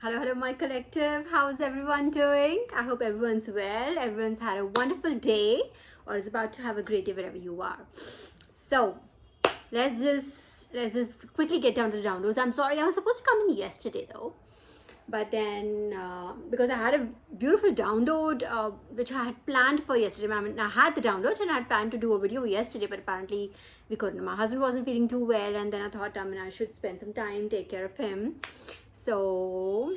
Hello, hello, my collective. How's everyone doing? I hope everyone's well. Everyone's had a wonderful day or is about to have a great day wherever you are. So, let's just quickly get down to the downloads. I'm sorry, I was supposed to come in yesterday though, but then because I had a beautiful download which I had planned for yesterday. I had the download and I had planned to do a video yesterday, but apparently we couldn't. My husband wasn't feeling too well, and then I thought I should spend some time, take care of him. So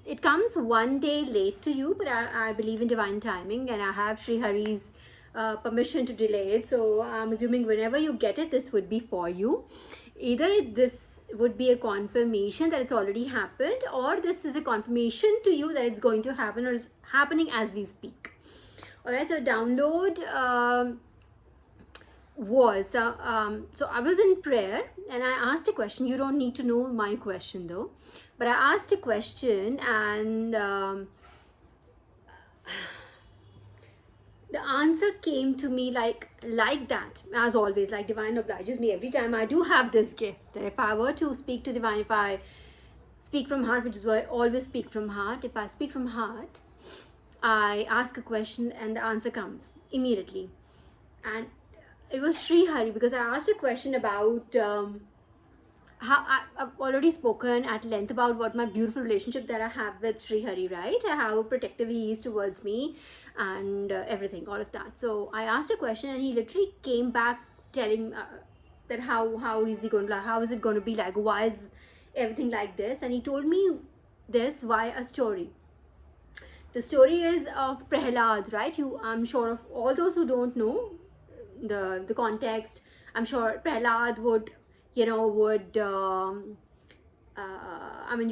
it comes one day late to you, but I believe in divine timing, and I have Sri Hari's permission to delay it. So I'm assuming whenever you get it, this would be for you. Either this would be a confirmation that it's already happened, or this is a confirmation to you that it's going to happen or is happening as we speak. All right, so download so I was in prayer and I asked a question. You don't need to know my question though, but I asked a question, and the answer came to me like that, as always. Like divine obliges me every time. I do have this gift that if I were to speak to divine, if I speak from heart, which is why I always speak from heart, if I speak from heart, I ask a question and the answer comes immediately. And it was Sri Hari, because I asked a question about how I've already spoken at length about what my beautiful relationship that I have with Sri Hari, right? How protective he is towards me and everything, all of that. So I asked a question and he literally came back telling that how is he going to, how is it going to be like, why is everything like this? And he told me this via a story. The story is of Prahlad, right? I'm sure of all those who don't know the context, I'm sure Prahlad would you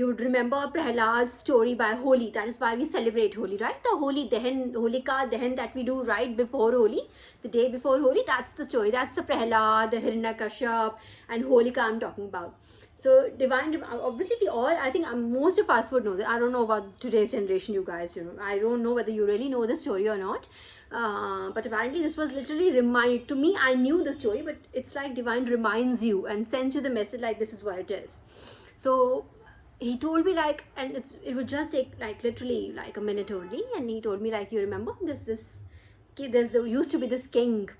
would remember Prahlad's story by Holi. That is why we celebrate Holi, right? The Holi Dahan, Holika Dahan that we do right before Holi, the day before Holi. That's the story. That's the Prahlad, the Hiranyakashyap, and Holika I'm talking about. So divine, obviously we all, I think most of us would know that. I don't know about today's generation, you guys. I don't know whether you really know the story or not. But apparently this was literally reminded to me. I knew the story, but it's like divine reminds you and sends you the message like this is what it is. So he told me like, and it would just take like literally like a minute only, and he told me like, you remember there used to be this king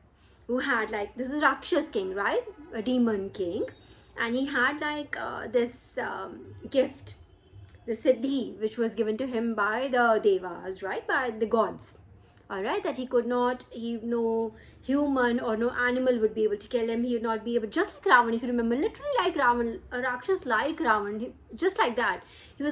who had like, this is Rakshas king, right? A demon king, and he had like this gift, the siddhi, which was given to him by the devas, right, by the gods. All right, that no human or no animal would be able to kill him. He would not be able, just like Ravan, if you remember, literally like Ravan, a Rakshas like Ravan, just like that. He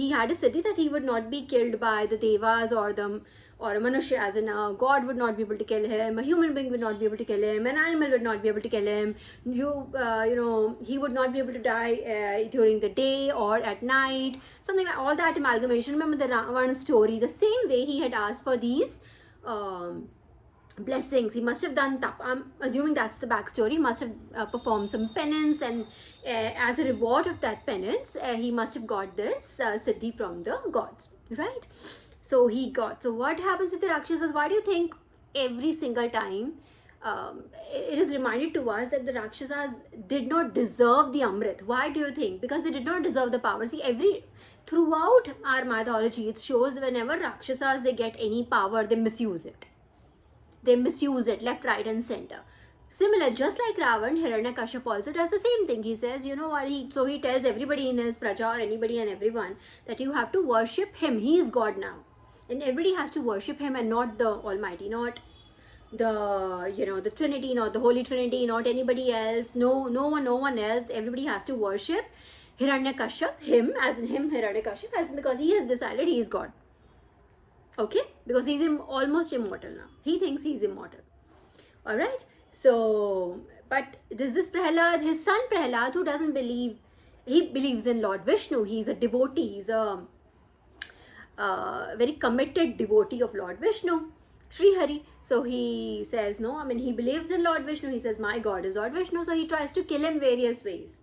had a siddhi that he would not be killed by the devas or a Manushya, as in a god would not be able to kill him, a human being would not be able to kill him, an animal would not be able to kill him. He would not be able to die during the day or at night, something like all that amalgamation. Remember the Ravan story? The same way he had asked for these blessings. He must have done tap. I'm assuming that's the backstory. He must have performed some penance, and as a reward of that penance, he must have got this siddhi from the gods, right? So what happens with the Rakshasas? Why do you think every single time it is reminded to us that the Rakshasas did not deserve the Amrit? Why do you think? Because they did not deserve the power. See, throughout our mythology, it shows whenever Rakshasas, they get any power, they misuse it. They misuse it left, right, and center. Similar, just like Ravan, Hiranyakashyap also does the same thing. He says, you know what, he tells everybody in his praja, or anybody and everyone, that you have to worship him. He is God now. And everybody has to worship him and not the Almighty, not the Trinity, not the Holy Trinity, not anybody else, no one else. Everybody has to worship Hiranyakashyap, him, as in him, Hiranyakashyap, as because he has decided he is God. Okay? Because he's almost immortal now. He thinks he's immortal. Alright? So, but there's this Prahlad, his son Prahlad, who doesn't believe, he believes in Lord Vishnu. He's a devotee. He's a very committed devotee of Lord Vishnu, Sri Hari. So he says, no, he believes in Lord Vishnu. He says, my God is Lord Vishnu. So he tries to kill him various ways.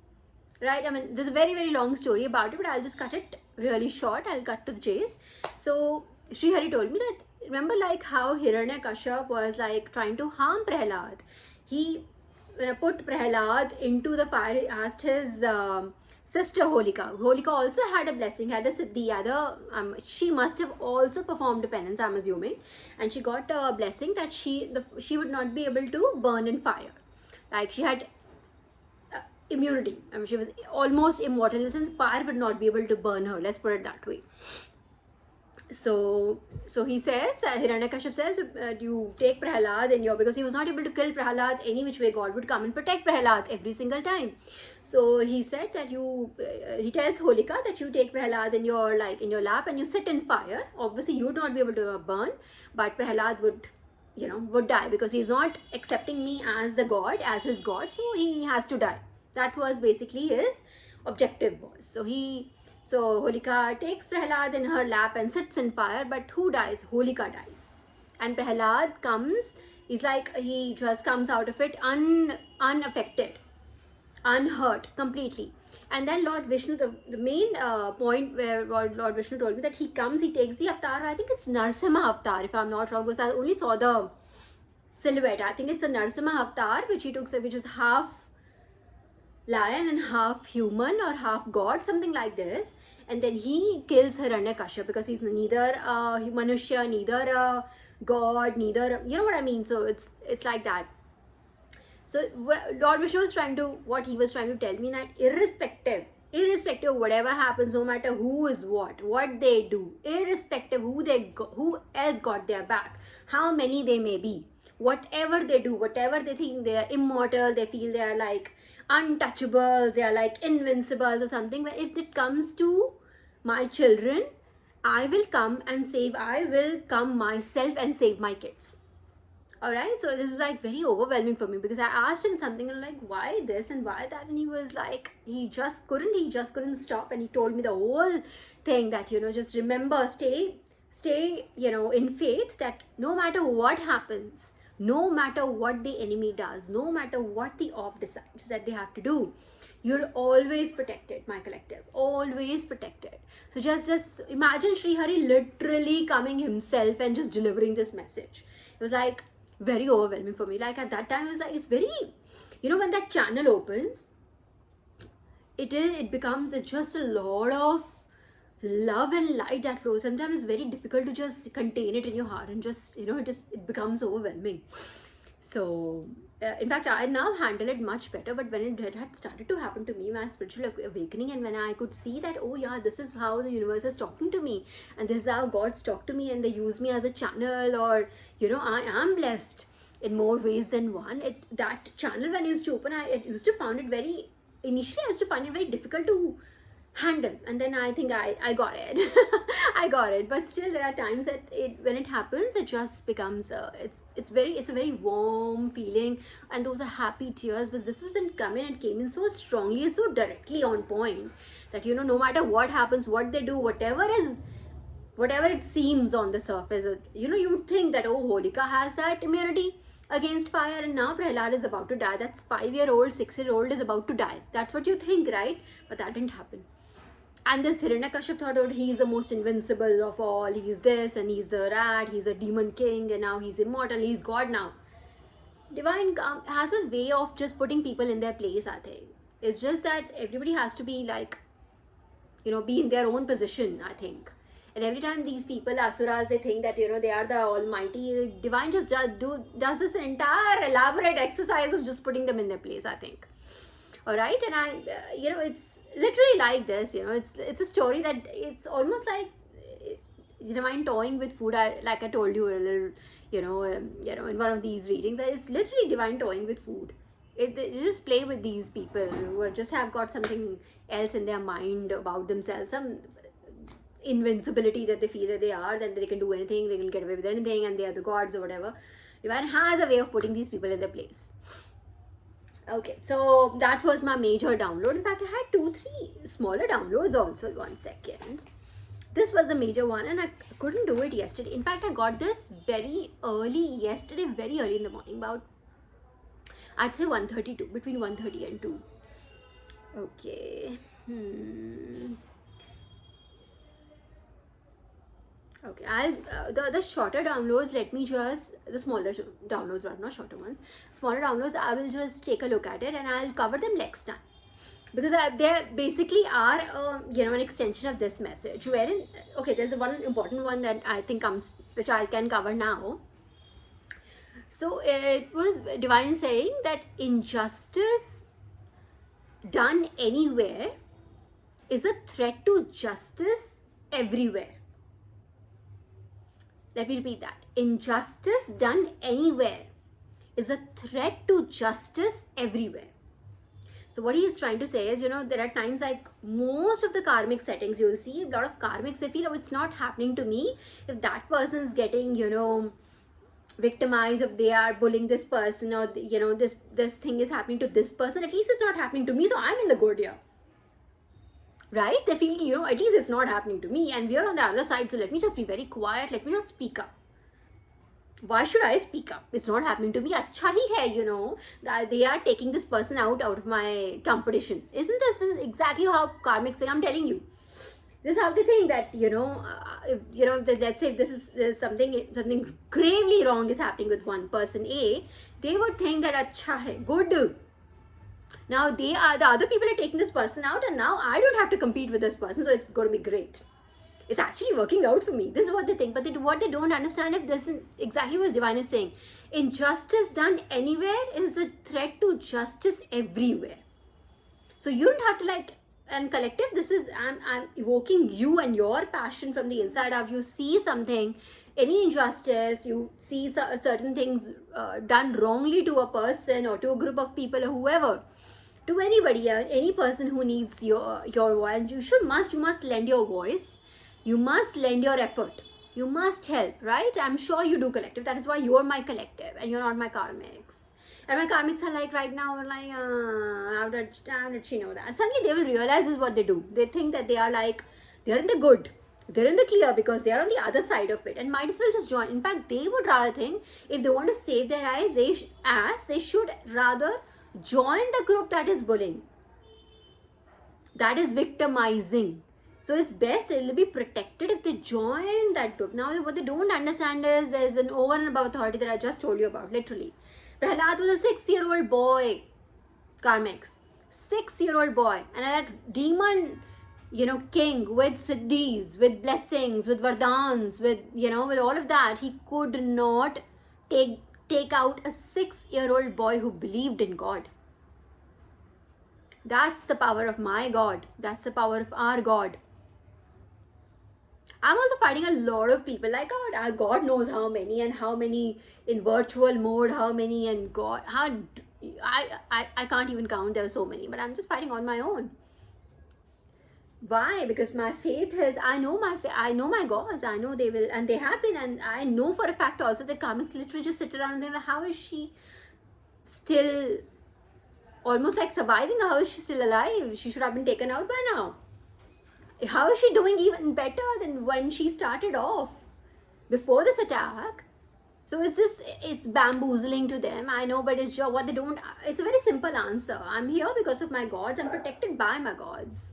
Right? There's a very, very long story about it, but I'll just cut it really short. I'll cut to the chase. So Sri Hari told me that, remember like how Hiranyakashyap was like trying to harm Prahlad. He put Prahlad into the fire. He asked his sister Holika. Holika also had a blessing, had a siddhi, she must have also performed penance, I'm assuming, and she got a blessing that she would not be able to burn in fire. Like she had immunity. I mean, she was almost immortal in the sense fire would not be able to burn her. Let's put it that way. So he says, Hiranyakashipu says, you take Prahlad in your, because he was not able to kill Prahlad any which way, God would come and protect Prahlad every single time. So he said that he tells Holika that you take Prahlad in your lap and you sit in fire. Obviously you would not be able to burn, but Prahlad would die because he's not accepting me as the God, as his God, so he has to die. That was basically his objective was. So Holika takes Prahlad in her lap and sits in fire, but who dies? Holika dies. And Prahlad comes, he just comes out of it unaffected, unhurt completely. And then Lord Vishnu, the main point where Lord Vishnu told me that he takes the avatar, I think it's Narsimha avatar if I'm not wrong, because I only saw the silhouette. I think it's a Narsimha avatar which he took, which is half lion and half human or half god, something like this. And then he kills Hiranyakashipu because he's neither a Manushya, neither a god, neither, you know what I mean? So it's like that. So Lord Vishnu was what he was trying to tell me, that irrespective of whatever happens, no matter who is what they do, irrespective who else got their back, how many they may be, whatever they do, whatever they think, they are immortal, they feel they are like untouchables, they are like invincibles or something. But if it comes to my children, I will come myself and save my kids. Alright, so this was like very overwhelming for me, because I asked him something and I'm like, why this and why that, and he was like, he just couldn't stop, and he told me the whole thing that, just remember, stay in faith, that no matter what happens, no matter what the enemy does, no matter what the op decides that they have to do, you're always protected, my collective, always protected. So just imagine Sri Hari literally coming himself and just delivering this message. It was like very overwhelming for me. Like at that time, it was like, it's very, when that channel opens, it becomes just a lot of love and light that flows. Sometimes it's very difficult to just contain it in your heart, and just, it becomes overwhelming. So in fact, I now handle it much better, but when it had started to happen to me, my spiritual awakening, and when I could see that, oh yeah, this is how the universe is talking to me, and this is how God's talk to me, and they use me as a channel, or I am blessed in more ways than one. That channel, when I used to open, I used to find it very difficult to handle, and then I think I got it. I got it, but still there are times that when it happens, it just becomes it's a very warm feeling, and those are happy tears. But this wasn't coming, it came in so strongly, so directly on point, that no matter what happens, what they do, whatever it seems on the surface, you would think that, oh, Holika has that immunity against fire, and now Prahlad is about to die. That's 5-year-old, 6-year-old is about to die. That's what you think, right? But that didn't happen. And this Hiranyakashipu thought, oh, he's the most invincible of all, he's this and he's the rat, he's a demon king, and now he's immortal, he's God now. Divine has a way of just putting people in their place, I think. It's just that everybody has to be like, be in their own position, I think. And every time these people, asuras, they think that, they are the almighty, Divine just does this entire elaborate exercise of just putting them in their place, I think. Alright, and it's literally like this, it's a story that it's almost like Divine toying with food. Like I told you a little, in one of these readings, that it's literally Divine toying with food. They just play with these people who just have got something else in their mind about themselves, some invincibility that they feel that they are, that they can do anything, they can get away with anything, and they are the gods or whatever. Divine has a way of putting these people in their place. Okay, so that was my major download. In fact, I had 2-3 smaller downloads also. 1 second. This was a major one, and I couldn't do it yesterday. In fact, I got this very early yesterday, very early in the morning, about, I'd say 1:32, between 1:30 and 2. Okay. Okay, I'll the shorter downloads, the smaller downloads, but not shorter ones, smaller downloads, I will just take a look at it and I'll cover them next time. because they basically are an extension of this message, wherein, okay, there's one important one that I think comes, which I can cover now. So it was divine saying that injustice done anywhere is a threat to justice everywhere. Let me repeat that. Injustice done anywhere is a threat to justice everywhere. So what he is trying to say is, there are times like most of the karmic settings, you'll see a lot of karmics, they feel, oh, it's not happening to me. If that person's getting, victimized, if they are bullying this person, or, this thing is happening to this person, at least it's not happening to me, so I'm in the good here. Right? They feel, at least it's not happening to me, and we are on the other side, so let me just be very quiet, let me not speak up. Why should I speak up? It's not happening to me. Acha hi hai, that they are taking this person out of my competition. Isn't this exactly how karmics say? I'm telling you. This is how they think that, let's say there's something gravely wrong is happening with one person A, they would think that acha hai, good. Now the other people are taking this person out, and now I don't have to compete with this person, so it's going to be great. It's actually working out for me. This is what they think. But what they don't understand, if this is exactly what divine is saying, injustice done anywhere is a threat to justice everywhere. So you don't have to and collective, this is, I'm evoking you and your passion from the inside of you. See something, any injustice, you see certain things done wrongly to a person or to a group of people or whoever, to anybody, any person who needs your voice, you must lend your voice. You must lend your effort. You must help, right? I'm sure you do collective. That is why you're my collective and you're not my karmics. And my karmics are right now, how did she know that? Suddenly they will realize this is what they do. They think that they are they're in the good. They're in the clear because they are on the other side of it and might as well just join. In fact, they would rather think, if they want to save their eyes, they should rather join the group that is bullying, that is victimizing. So it's best, it'll be protected if they join that group. Now, what they don't understand is there's an over and above authority that I just told you about, literally. Prahlad was a 6-year-old boy, karmics. 6-year-old boy. And that demon, king with siddhis, with blessings, with vardhans, with all of that, he could not take out a 6-year-old boy who believed in God. That's the power of my God. That's the power of our God. I'm also fighting a lot of people God knows how many in virtual mode, how many, and God, I can't even count, there are so many, but I'm just fighting on my own. Why? Because my faith is, I know my gods, I know they will, and they have been, and I know for a fact also that karmics literally just sit around and they're like, how is she still almost surviving? How is she still alive? She should have been taken out by now. How is she doing even better than when she started off before this attack? So it's bamboozling to them. I know, but it's what they don't, it's a very simple answer. I'm here because of my gods. I'm protected by my gods.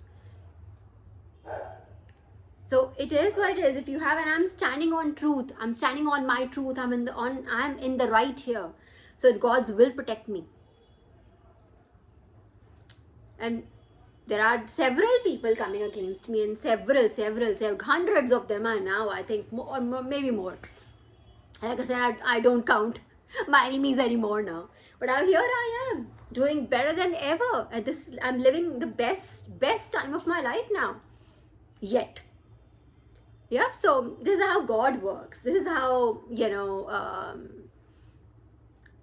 So it is what it is. If you have, and I'm standing on truth, I'm standing on my truth, I'm in the right here. So gods will protect me. And there are several people coming against me, and several, hundreds of them are now, I think, more, maybe more. Like I said, I don't count my enemies anymore now. But now here I am, doing better than ever. And I'm living the best time of my life now. Yet. Yeah, so this is how God works. This is how,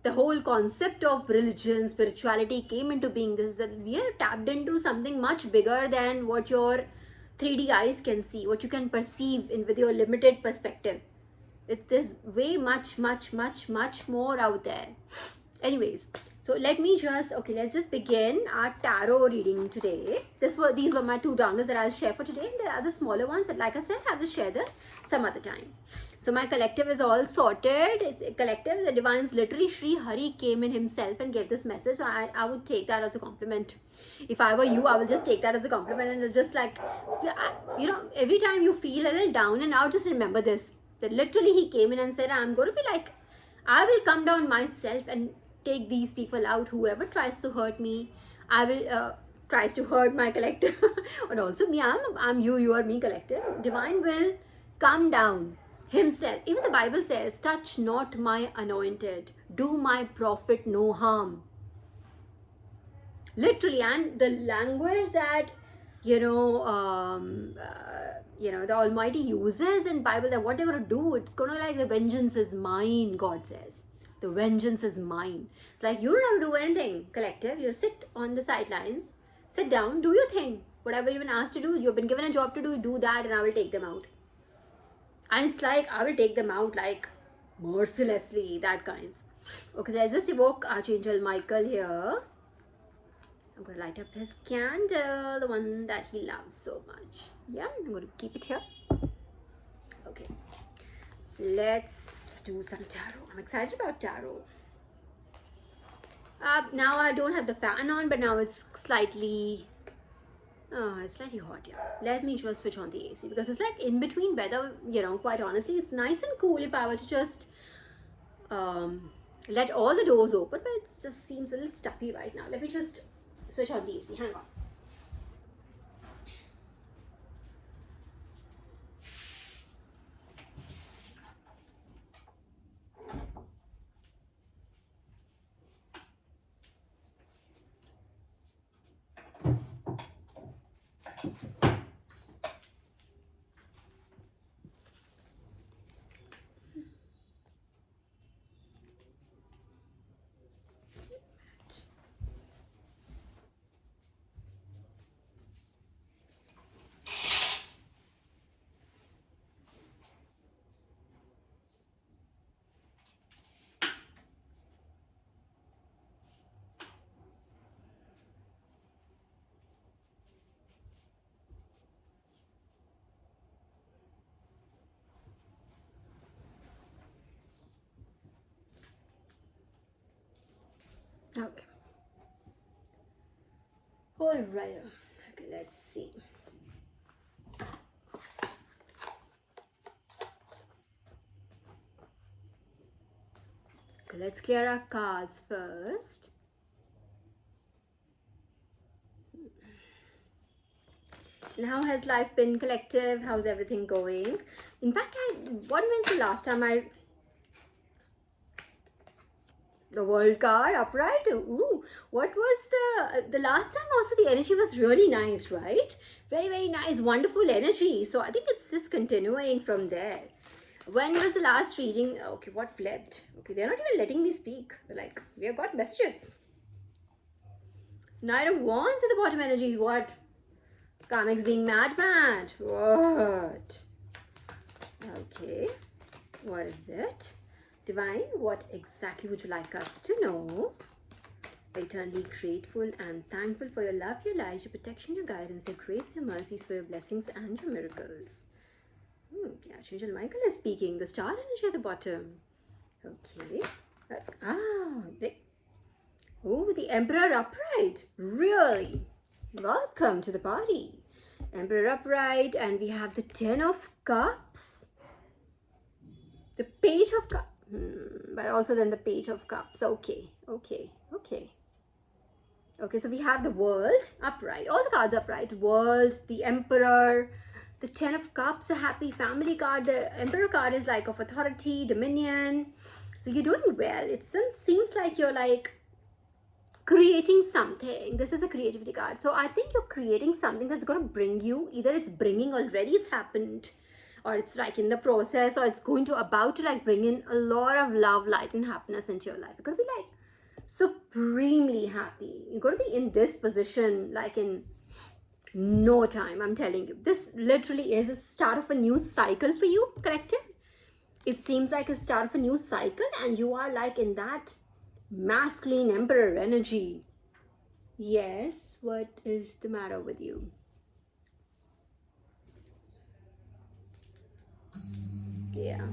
the whole concept of religion, spirituality came into being. This is that we are tapped into something much bigger than what your 3D eyes can see, what you can perceive with your limited perspective. There's way much more out there. Anyways, so let's just begin our tarot reading today. These were my 2 downloads that I'll share for today, and there are the smaller ones that, like I said, I will share them some other time. So my collective is all sorted. It's a collective. The divine's literally Sri Hari came in himself and gave this message. So I would take that as a compliment. If I were you, I would just take that as a compliment, and just every time you feel a little down and out, just remember this. That literally he came in and said, I'm going to be I will come down myself and take these people out. Whoever tries to hurt me, I will tries to hurt my collective. And also me, I'm you, you are me collective. Divine will come down himself. Even the Bible says, touch not my anointed, do my prophet no harm. Literally. And the language that the Almighty uses in Bible, that what they're going to do, it's going to like, the vengeance is mine, God says. The vengeance is mine. It's like, you don't have to do anything, collective. You sit on the sidelines, sit down, do your thing. Whatever you've been asked to do, you've been given a job to do that, and I will take them out. And it's like, I will take them out like mercilessly, that kinds. Okay, so let's just evoke Archangel Michael here. I'm going to light up his candle, the one that he loves so much. Yeah, I'm going to keep it here. Okay, let's do some tarot. I'm excited about tarot. Now I don't have the fan on, but now it's slightly hot here. Let me just switch on the AC, because it's like in between weather, quite honestly. It's nice and cool if I were to just let all the doors open, but it just seems a little stuffy right now. Let me just switch on the AC. Hang on. Okay. All right. Okay, let's see. Okay, let's clear our cards first. And how has life been, collective? How's everything going? In fact, when was the last time the World card upright? Ooh, what was the last time? Also, the energy was really nice, right? Very, very nice, wonderful energy. So I think it's just continuing from there. When was the last reading? Okay, what flipped? Okay, they're not even letting me speak. They're like, we have got messages. Knight of Wands at the bottom energy. What? Karmics being mad. What? Okay, what is it? Divine, what exactly would you like us to know? Eternally grateful and thankful for your love, your light, your protection, your guidance, your grace, your mercies, for your blessings and your miracles. Okay, Archangel Michael is speaking. The star energy at the bottom. Okay. The Emperor upright. Really? Welcome to the party. Emperor upright, and we have the Ten of Cups. The Page of Cups. But also then the Page of Cups. Okay, so we have the World upright. All the cards upright. World, the Emperor, the Ten of Cups, a happy family card. The Emperor card is like of authority, dominion. So you're doing well. It seems like you're like creating something. This is a creativity card. So I think you're creating something that's going to bring you, either it's bringing already, it's happened, or it's like in the process, or it's about to like bring in a lot of love, light, and happiness into your life. You're going to be like supremely happy. You're going to be in this position like in no time. I'm telling you, this literally is a start of a new cycle for you, collective. It seems like a start of a new cycle, and you are like in that masculine Emperor energy. Yes, what is the matter with you? Yeah.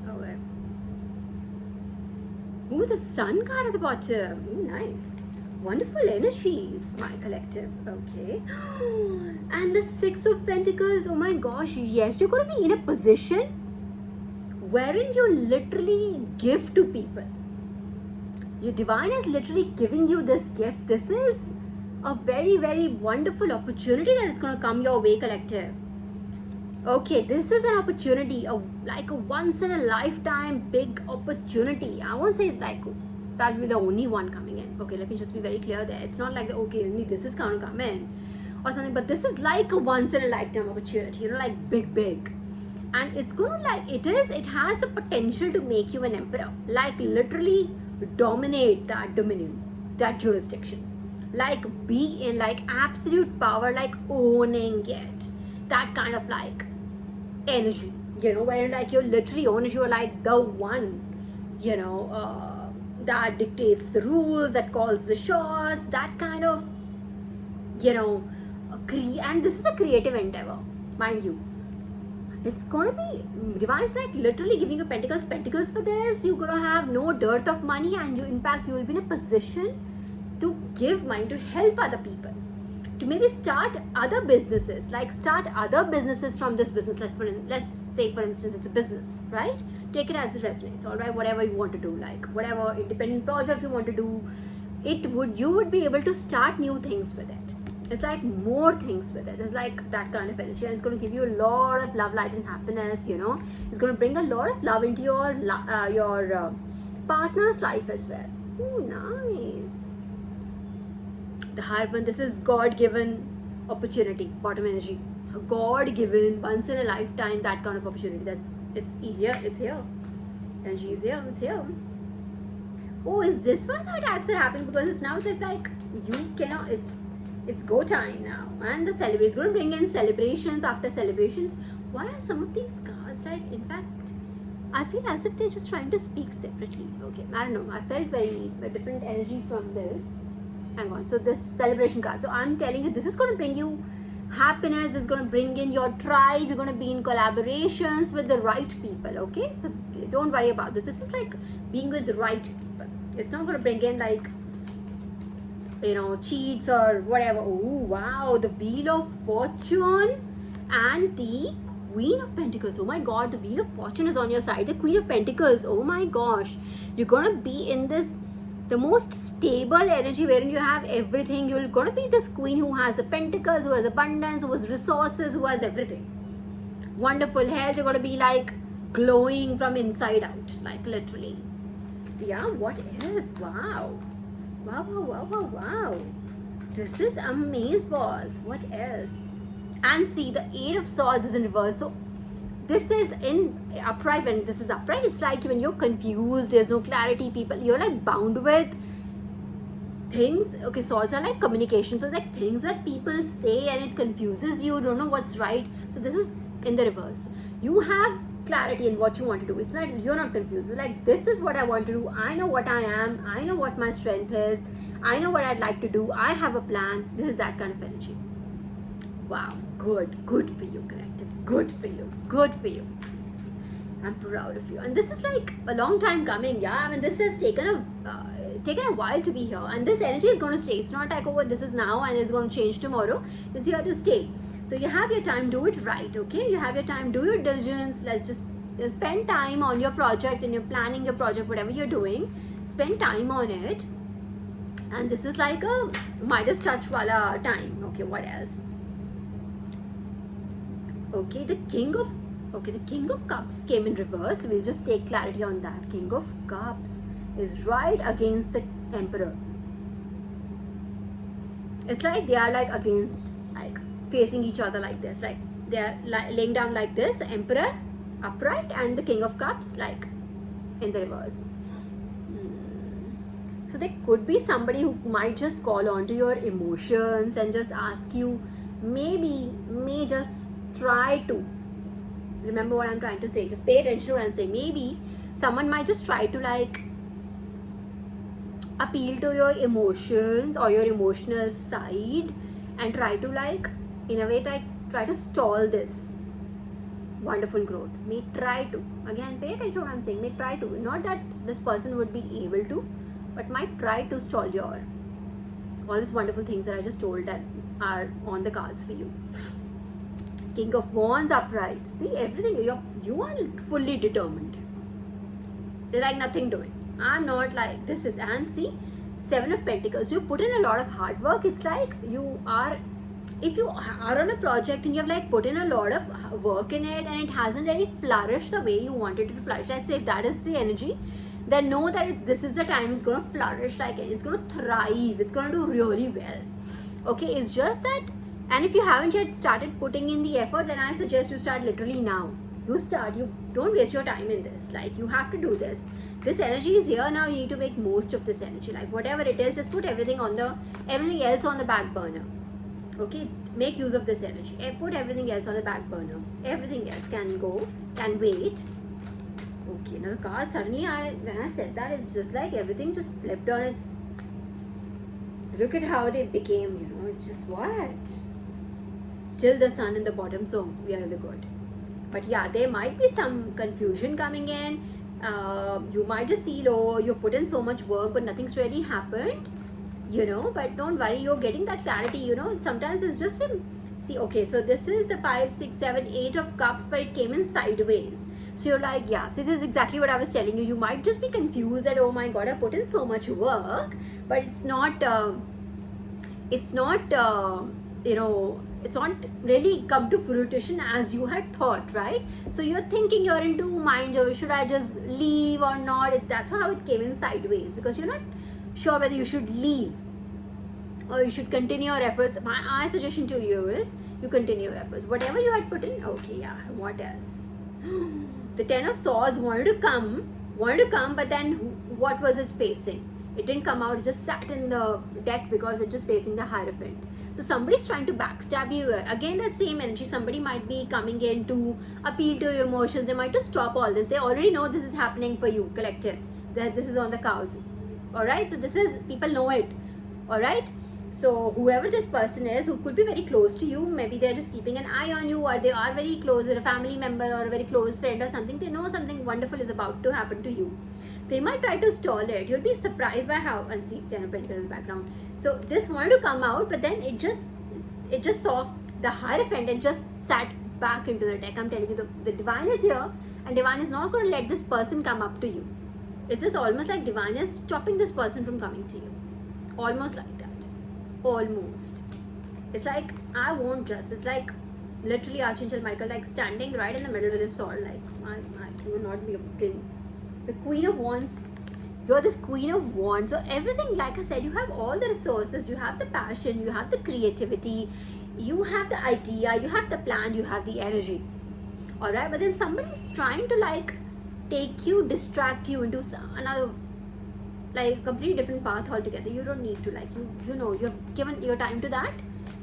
Okay. Ooh, the Sun card at the bottom. Ooh, nice. Wonderful energies, my collective. Okay. And the Six of Pentacles. Oh my gosh, yes, you're going to be in a position wherein you literally give to people. Your divine is literally giving you this gift. This is a very, very wonderful opportunity that is going to come your way, collective. Okay, this is an opportunity, like a once in a lifetime big opportunity. I won't say like that will be the only one coming in. Okay, let me just be very clear there. It's not like, okay, only this is going to come in or something, but this is like a once in a lifetime opportunity, you know, like big. And it's going to it has the potential to make you an emperor, like literally dominate that dominion, that jurisdiction, like be in like absolute power, like owning it, that kind of like energy, you know, where like you're literally own it, you're like the one, you know, that dictates the rules, that calls the shots, that kind of, you know, and this is a creative endeavor, mind you. It's gonna be divine's like literally giving you pentacles for this. You're gonna have no dearth of money, and you, in fact, you will be in a position to give money, to help other people, to maybe start other businesses, like start other businesses from this business. Let's say for instance it's a business, right? Take it as it resonates, all right? Whatever you want to do, like whatever independent project you want to do, you would be able to start new things with it. It's like more things with it. It's like that kind of energy, and it's going to give you a lot of love, light, and happiness. You know, it's going to bring a lot of love into your partner's life as well. Oh, nice. The Hierophant. This is God-given opportunity. Bottom energy. A God-given, once in a lifetime, that kind of opportunity. It's here. It's here. Energy is here. It's here. Oh, is this why the attacks are happening? Because it's now just like you cannot. It's go time now, and the celebration is going to bring in celebrations after celebrations. Why are some of these cards like, in fact, I feel as if they're just trying to speak separately. Okay, I don't know, I felt a different energy from this. Hang on, so this celebration card, so I'm telling you, this is going to bring you happiness, is going to bring in your tribe, you're going to be in collaborations with the right people, okay? So don't worry about this. This is like being with the right people. It's not going to bring in like, you know, cheats or whatever. Oh wow, the Wheel of Fortune and the Queen of Pentacles. Oh my god, the Wheel of Fortune is on your side. The Queen of Pentacles, oh my gosh, you're gonna be in this, the most stable energy wherein you have everything. You're gonna be this queen who has the pentacles, who has abundance, who has resources, who has everything. Wonderful health. You're gonna be like glowing from inside out, like literally. Yeah, what else? Wow. Wow. This is amazeballs. What else? And see, the Eight of Swords is in reverse. So this is in upright. When this is upright, it's like when you're confused, there's no clarity, people, you're like bound with things. Okay, swords are like communication. So it's like things that people say and it confuses you, don't know what's right. So this is in the reverse. You have clarity in what you want to do. It's not, you're not confused. It's like, this is what I want to do. I know what I am. I know what my strength is. I know what I'd like to do. I have a plan. This is that kind of energy. Wow, good for you, collective. Good for you. I'm proud of you. And this is like a long time coming. Yeah, I mean, this has taken a while to be here, and this energy is going to stay. It's not like, oh, this is now and it's going to change tomorrow. It's here to stay. So you have your time, do it right, okay? You have your time, do your diligence. Let's just spend time on your project, and you're planning your project, whatever you're doing. Spend time on it. And this is like a Midas touch wala time. Okay, what else? Okay, the King of Cups came in reverse. We'll just take clarity on that. King of Cups is right against the Emperor. It's like they are like against, like facing each other like this, like they are laying down like this. Emperor upright and the King of Cups like in the reverse. So there could be somebody who might just call on to your emotions and just ask you, may just try to remember what I'm trying to say. Just pay attention to what I'm saying. Maybe someone might just try to like appeal to your emotions or your emotional side and try to like, in a way, try to stall this wonderful growth. May try to. Again, pay attention to what I'm saying. May try to. Not that this person would be able to, but might try to stall your all these wonderful things that I just told that are on the cards for you. King of Wands upright. See, everything, you are fully determined. There's like nothing doing. I'm not like this is. And see, Seven of Pentacles, you put in a lot of hard work. It's like you are, if you are on a project and you've like put in a lot of work in it and it hasn't really flourished the way you wanted it to flourish, let's say if that is the energy, then know that this is the time it's going to flourish, like it's going to thrive, it's going to do really well. Okay, it's just that, and if you haven't yet started putting in the effort, then I suggest you start literally now. You don't waste your time in this. Like, you have to do this. This energy is here now. You need to make most of this energy. Like, whatever it is, just put everything else on the back burner. Okay, make use of this energy. Put everything else on the back burner. Everything else can wait. Okay, now the card suddenly, when I said that, it's just like everything just flipped on its. Look at how they became. It's just what? Still the sun in the bottom, so we are in the good. But yeah, there might be some confusion coming in. You might just feel, oh, you put in so much work, but nothing's really happened. But don't worry, you're getting that clarity. Sometimes it's just see, okay, so this is the 5, 6, 7, 8 of cups, but it came in sideways. So you're like, yeah, see, this is exactly what I was telling you. You might just be confused that, oh my god, I put in so much work, but it's not really come to fruition as you had thought, right? So you're thinking, you're into mind, or should I just leave or not? That's how it came in sideways, because you're not sure whether you should leave or you should continue your efforts. My suggestion to you is you continue your efforts. Whatever you had put in, okay, yeah, what else? The Ten of Swords wanted to come, but then what was it facing? It didn't come out, it just sat in the deck because it's just facing the Hierophant. So somebody's trying to backstab you. Again, that same energy, somebody might be coming in to appeal to your emotions. They might just stop all this. They already know this is happening for you, collective. That this is on the cards. Alright, so people know it. Alright, so whoever this person is, who could be very close to you, maybe they're just keeping an eye on you, or they are very close, they're a family member or a very close friend or something. They know something wonderful is about to happen to you. They might try to stall it. You'll be surprised by how, and see, Ten of Pentacles in the background. So this wanted to come out, but then it just saw the Hierophant and just sat back into the deck. I'm telling you, the Divine is here, and Divine is not going to let this person come up to you. It's just almost like Divine is stopping this person from coming to you. Almost like that. Almost. It's like, I won't just. It's like literally Archangel Michael like standing right in the middle with his sword. Like, I will not be able to. The Queen of Wands, you're this Queen of Wands. So everything, like I said, you have all the resources, you have the passion, you have the creativity, you have the idea, you have the plan, you have the energy. Alright, but then somebody's trying to like take you, distract you into another, like completely different path altogether. You don't need to, like, you've given your time to that.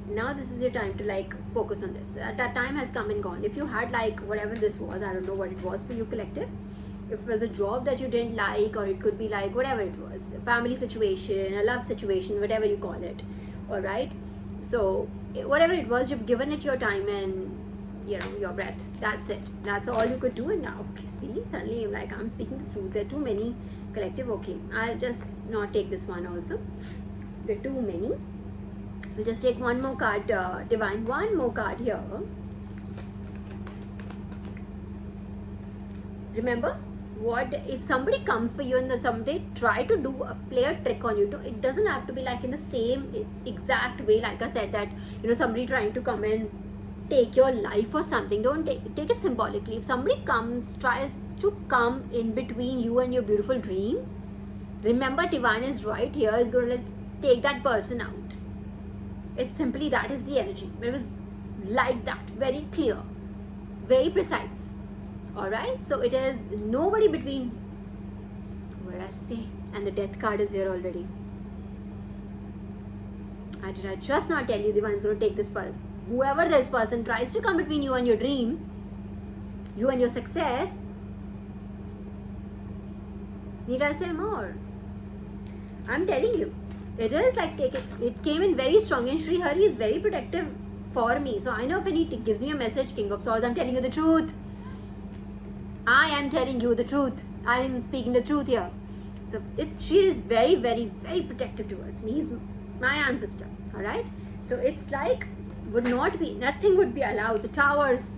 Now this is your time to like focus on this. That time has come and gone. If you had like whatever this was, I don't know what it was for you, collective. If it was a job that you didn't like, or it could be like whatever it was, a family situation, a love situation, whatever you call it. Alright, so whatever it was, you've given it your time and your breath. That's it. That's all you could do. And now, okay, see, suddenly I'm speaking the truth. There are too many, collective. Okay, I'll just not take this one also. There are too many. We'll just take one more card, Divine. One more card here. Remember, what if somebody comes for you and they try to play a trick on you? It doesn't have to be like in the same exact way. Like I said, that somebody trying to come and take your life or something. Don't take it symbolically. If somebody tries to come in between you and your beautiful dream, remember, Divine is right here, is going to take that person out. It's simply that is the energy. It was like that, very clear, very precise. Alright, so it is nobody between, what did I say? And the Death card is here already. Did I just not tell you Divine is going to take this person? Whoever this person tries to come between you and your dream, you and your success, need I say more? I'm telling you, it is like it came in very strong, and Sri Hari is very protective for me. So I know if he gives me a message, King of Swords, I'm telling you the truth. I am telling you the truth. I am speaking the truth here. So she is very, very, very protective towards me. He's my ancestor. Alright? So it's like nothing would be allowed. The Towers.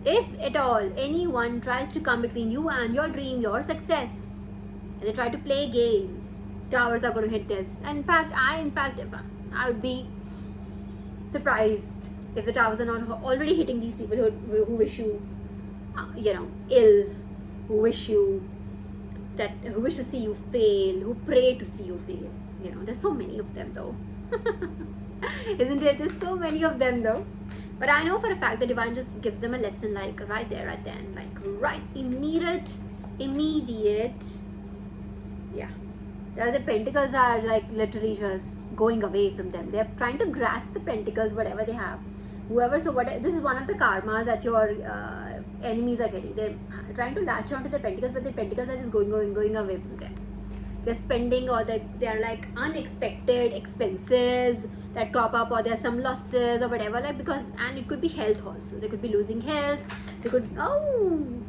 If at all anyone tries to come between you and your dream, your success, and they try to play games. Towers are going to hit this. In fact, I would be surprised if the towers are not already hitting these people who wish you, ill, who wish to see you fail, who pray to see you fail. There's so many of them though. Isn't it? There's so many of them though. But I know for a fact the divine just gives them a lesson, like right there, right then, like right, immediate. Yeah. The pentacles are like literally just going away from them. They're trying to grasp the pentacles, whatever they have. This is one of the karmas that your enemies are getting. They're trying to latch onto the pentacles, but the pentacles are just going away from them. They're spending, or they're like unexpected expenses that crop up, or there's some losses or whatever, like, because, and it could be health also. They could be losing health. They could, want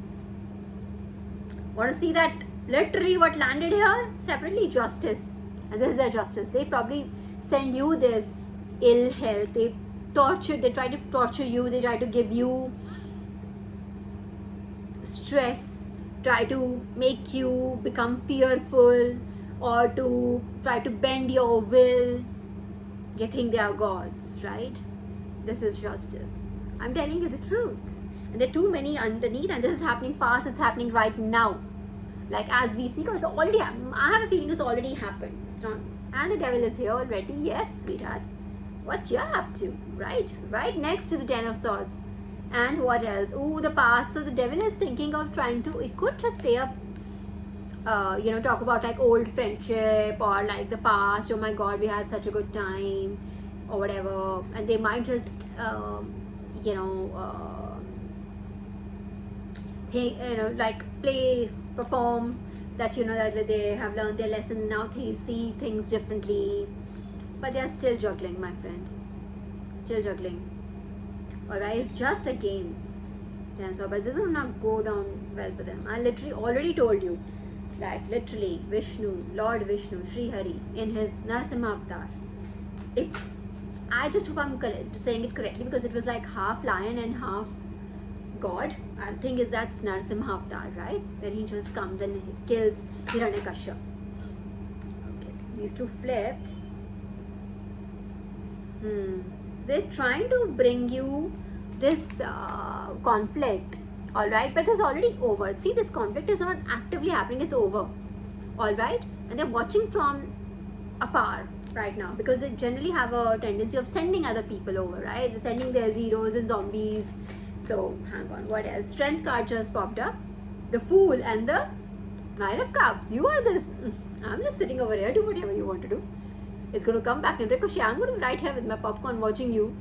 to see that literally what landed here separately? Justice. And this is their justice. They probably send you this ill health. They try to torture you. They try to give you stress, try to make you become fearful, or to try to bend your will. You think they are gods, right? This is justice. I'm telling you the truth. And there are too many underneath, and this is happening fast. It's happening right now. Like as we speak, it's already happened. I have a feeling it's already happened. It's not. And the devil is here already. Yes, sweetheart. What you're up to, right? Right next to the Ten of Swords. And what else? Oh, the past. So the devil is thinking of trying to, it could just play up, talk about like old friendship, or like the past. Oh my God, we had such a good time, or whatever. And they might just, perform that, that they have learned their lesson. Now they see things differently. But they are still juggling, my friend. Still juggling. Alright, it's just a game. Yeah, so, but this will not go down well for them. I literally already told you. Like, literally, Vishnu, Lord Vishnu, Sri Hari, in his Narasimha avatar. I just hope I'm saying it correctly, because it was like half lion and half God. I think that's Narasimha avatar, right? When he just comes and kills Hiranyakashipu. Okay, these two flipped. So they're trying to bring you this conflict, alright, but it's already over. See, this conflict is not actively happening, it's over, alright, and they're watching from afar right now, because they generally have a tendency of sending other people over, right? They're sending their zeros and zombies. So hang on, what else? Strength card just popped up, the Fool and the Nine of Cups. You are this. I'm just sitting over here. Do whatever you want to do. It's going to come back and ricochet. I'm going to be right here with my popcorn watching you.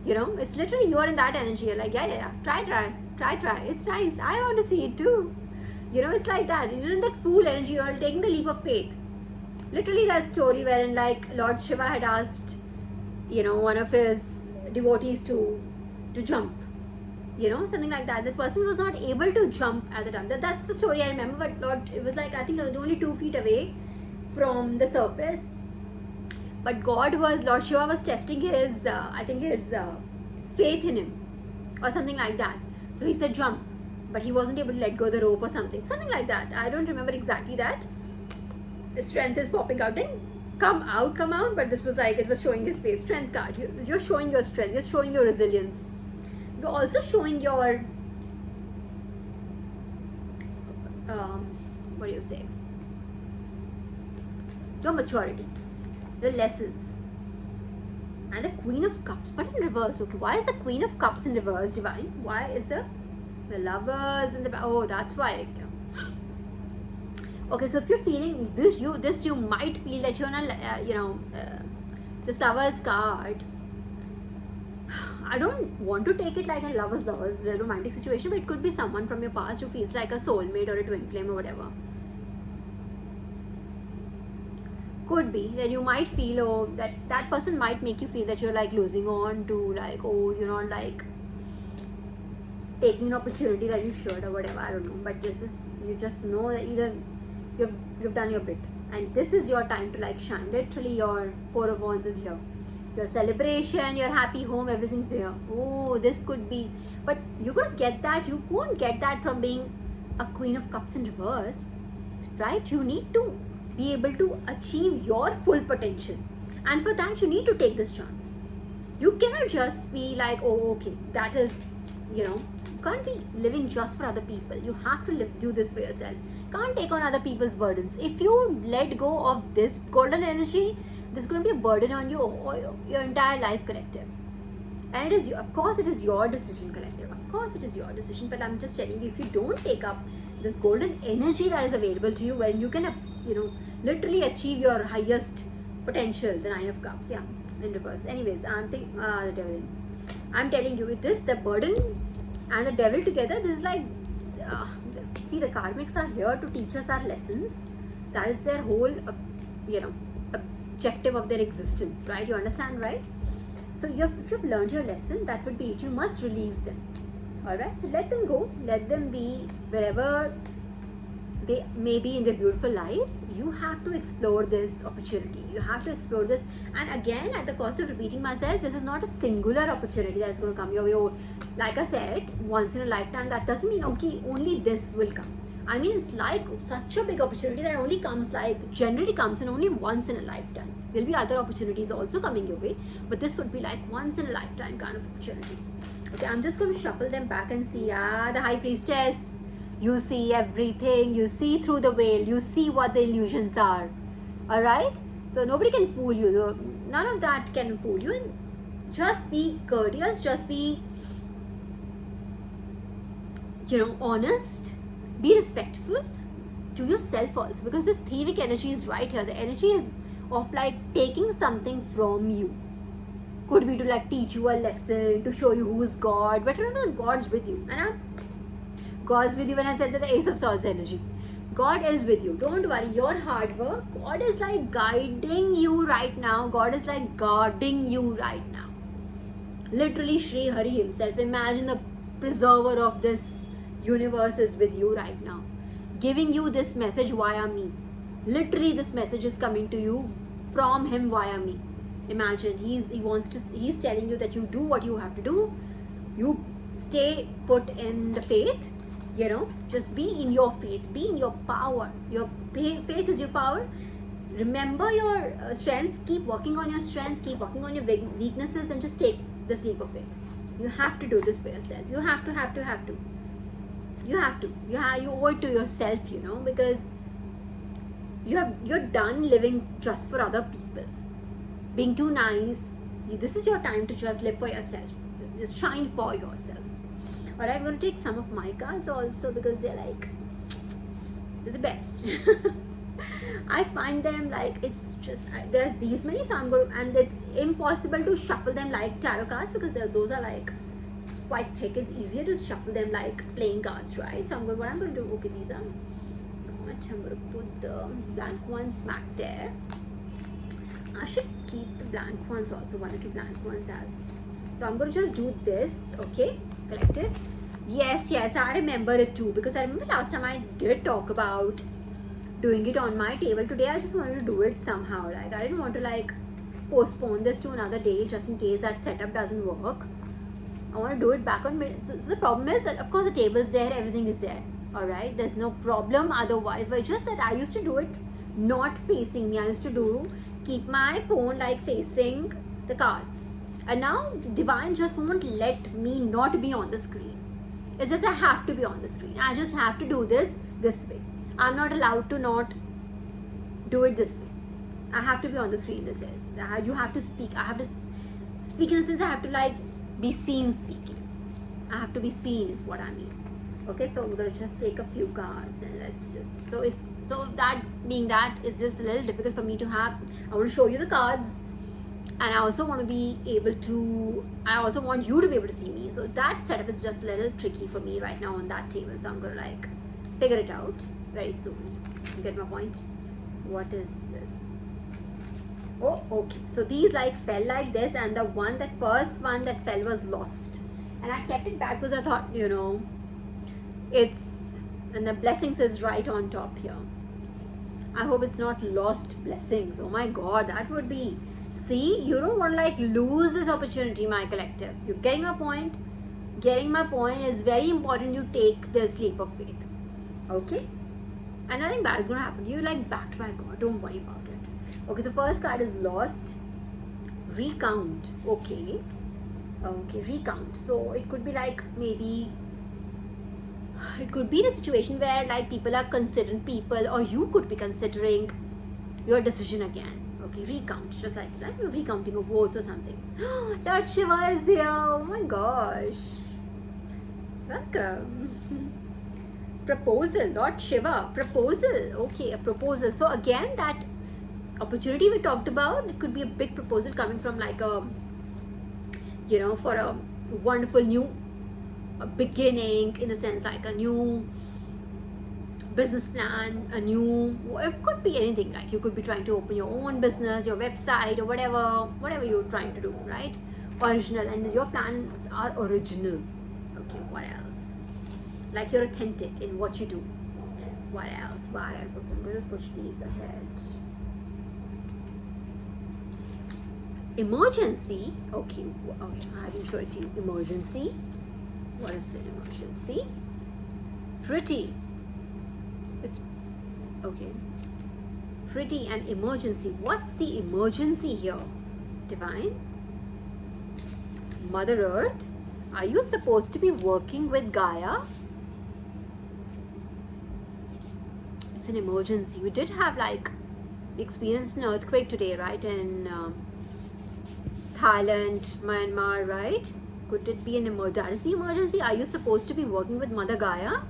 It's literally, you are in that energy. You're like, yeah. Try. It's nice. I want to see it too. It's like that. In that Fool energy, you're taking the leap of faith. Literally that story wherein like Lord Shiva had asked, one of his devotees to jump. Something like that. That person was not able to jump at the time. That's the story I remember. But it was like, I think it was only 2 feet away from the surface. But Lord Shiva was testing his faith in him, or something like that. So he said jump, but he wasn't able to let go of the rope or something like that. I don't remember exactly that. The strength is popping out and come out, but this was like, it was showing his face. Strength card. You're showing your strength. You're showing your resilience. You're also showing your, your maturity, your lessons. And the Queen of Cups, but in reverse. Okay, why is the Queen of Cups in reverse, Divine? Why is the Lovers in the back? Oh, that's why. Okay, so if you're feeling this, you might feel that you're in a, this Lovers card. I don't want to take it like a lovers, a romantic situation, but it could be someone from your past who feels like a soulmate or a twin flame or whatever. Could be that you might feel, that person might make you feel that you're like losing on to, like, you're not like taking an opportunity that you should or whatever. I don't know, but this is, you just know that either you've done your bit, and this is your time to like shine. Literally, your Four of Wands is here. Your celebration, your happy home, everything's here. Oh, this could be, but you're gonna get that. You won't get that from being a Queen of Cups in reverse. right? You need to be able to achieve your full potential, and for that you need to take this chance. You cannot just be like, oh, okay, that is, you can't be living just for other people. You have to do this for yourself. Can't take on other people's burdens. If you let go of this golden energy, there's going to be a burden on you or your entire life, collective. And it is, of course, it is your decision, collective. Of course, it is your decision. But I'm just telling you, if you don't take up this golden energy that is available to you, when you can, literally achieve your highest potential, the Nine of Cups, in reverse. Anyways, the devil. I'm telling you, with this, the burden and the devil together, this is like, see, the karmics are here to teach us our lessons. That is their whole, objective of their existence, right? You understand, right? So if you've learned your lesson, that would be it. You must release them. Alright? So let them go. Let them be wherever they may be in their beautiful lives. You have to explore this opportunity. You have to explore this. And again, at the cost of repeating myself, this is not a singular opportunity that is going to come your way. Oh, like I said, once in a lifetime. That doesn't mean, okay, only this will come. I mean, it's like such a big opportunity that only comes, generally comes in only once in a lifetime. There'll be other opportunities also coming your way, but this would be like once in a lifetime kind of opportunity. Okay, I'm just going to shuffle them back and see. The High Priestess. You see everything. You see through the veil. You see what the illusions are. Alright? So nobody can fool you. None of that can fool you. And just be courteous. Just be, honest. Be respectful to yourself also. Because this Thievik energy is right here. The energy is of taking something from you. Could be to teach you a lesson, to show you who's God. But remember, God's with you. And God's with you when I said that the Ace of Swords energy. God is with you. Don't worry. Your hard work, God is guiding you right now. God is guarding you right now. Literally, Sri Hari himself. Imagine the preserver of this universe is with you right now. Giving you this message via me. Literally, this message is coming to you from him via me. Imagine, he's telling you that you do what you have to do. You stay put in the faith. Just be in your faith, be in your power. Your faith is your power. Remember your strengths, keep working on your strengths, keep working on your weaknesses, and just take this leap of faith. You have to do this for yourself. You have to. You have to. You owe it to yourself, because you're done living just for other people. Being too nice. This is your time to just live for yourself. Just shine for yourself. Alright, I'm going to take some of my cards also because they're the best. I find them it's just, there's these many, so I'm going to, and it's impossible to shuffle them like tarot cards because those are quite thick. It's easier to shuffle them like playing cards, right? So what I'm going to do, okay, these are, I'm going to put the blank ones back there. I should keep the blank ones also, one or two blank ones so I'm going to just do this, okay, collective. Yes, I remember it too, because I remember last time I did talk about doing it on my table. Today I just wanted to do it somehow. I didn't want to postpone this to another day just in case that setup doesn't work. I want to do it back on mid. So the problem is that of course the table's there, everything is there. Alright, there's no problem otherwise, but just that I used to do it not facing me. I used to keep my phone facing the cards. And now Divine just won't let me not be on the screen. It's just I have to be on the screen. I just have to do this way. I'm not allowed to not do it this way. I have to be on the screen, this is. You have to speak. I have to speak in the sense I have to be seen speaking. I have to be seen is what I mean. Okay, so I'm going to just take a few cards and let's just, so that being that, it's just a little difficult for me to have. I want to show you the cards. And I also want to be able to, I also want you to be able to see me. So that setup is just a little tricky for me right now on that table. So I'm going to figure it out very soon. You get my point? What is this? Oh, okay. So these fell like this, and the first one that fell was lost. And I kept it back because I thought, it's, and the blessings is right on top here. I hope it's not lost blessings. Oh my God, that would be... See, you don't want to lose this opportunity, my collective. You're getting my point? Getting my point is very important. You take this leap of faith. Okay? and nothing bad is going to happen. You're like backed by God. Don't worry about it. Okay, so first card is lost. Recount. Okay, recount. So it could be like, maybe it could be in a situation where like people are considering people, or you could be considering your decision again. Okay, recount, just like that. You're recounting of votes or something. Lord Shiva is here. Oh my gosh. Welcome. Proposal, Lord Shiva, proposal. Okay, a proposal. So again, that opportunity we talked about, it could be a big proposal coming from like a, for a wonderful new beginning, in a sense, like a new business plan, it could be anything. Like you could be trying to open your own business, your website, or whatever you're trying to do, right? Original, and your plans are original. Okay, what else? Like you're authentic in what you do. What else? Okay, I'm going to push these ahead. Emergency. Okay, I didn't show it to you. Emergency. What is an emergency? Pretty. It's okay. Pretty and emergency. What's the emergency here? Divine? Mother Earth? Are you supposed to be working with Gaia? It's an emergency. We did have we experienced an earthquake today, right? In Thailand, Myanmar, right? Could it be an emergency? That is the emergency. Are you supposed to be working with Mother Gaia?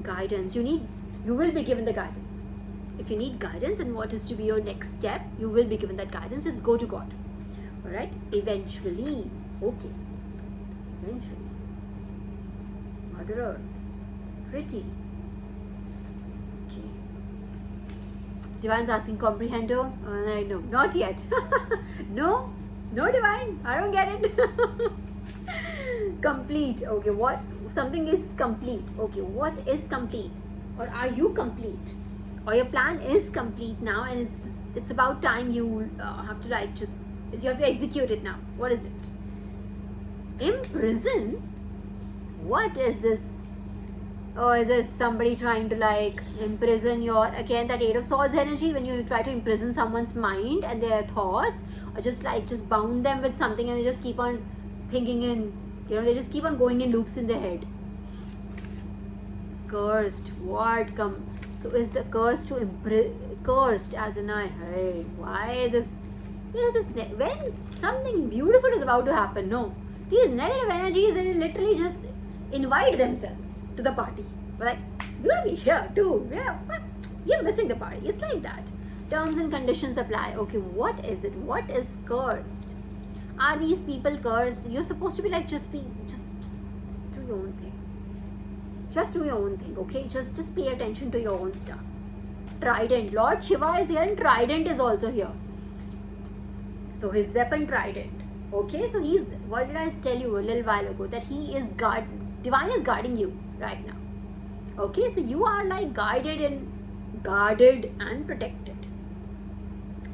Guidance. You will be given the guidance. If you need guidance and what is to be your next step, you will be given that guidance. Is go to God. Alright? Eventually. Okay. Eventually. Mother Earth. Pretty. Okay. Divine's asking comprehendo. No, not yet. No, Divine. I don't get it. Complete. Okay, what? Something is complete. Okay, what is complete? Or are you complete? Or your plan is complete now, and it's about time you have to you have to execute it now. What is it? Imprison? What is this? Oh, is this somebody trying to imprison again, that Eight of Swords energy, when you try to imprison someone's mind and their thoughts, or just bound them with something, and they just keep on thinking in, they just keep on going in loops in their head. Cursed. What come? So is the curse to cursed as in hey, why this? When something beautiful is about to happen, no. These negative energies, they literally just invite themselves to the party. We're gonna be here too. Yeah, you're missing the party. It's like that. Terms and conditions apply. Okay, what is it? What is cursed? Are these people cursed? You're supposed to be just do your own thing. Just do your own thing, okay? Just pay attention to your own stuff. Trident. Lord Shiva is here, and Trident is also here. So his weapon, Trident. Okay, so what did I tell you a little while ago? That Divine is guarding you right now. Okay, so you are guarded and protected.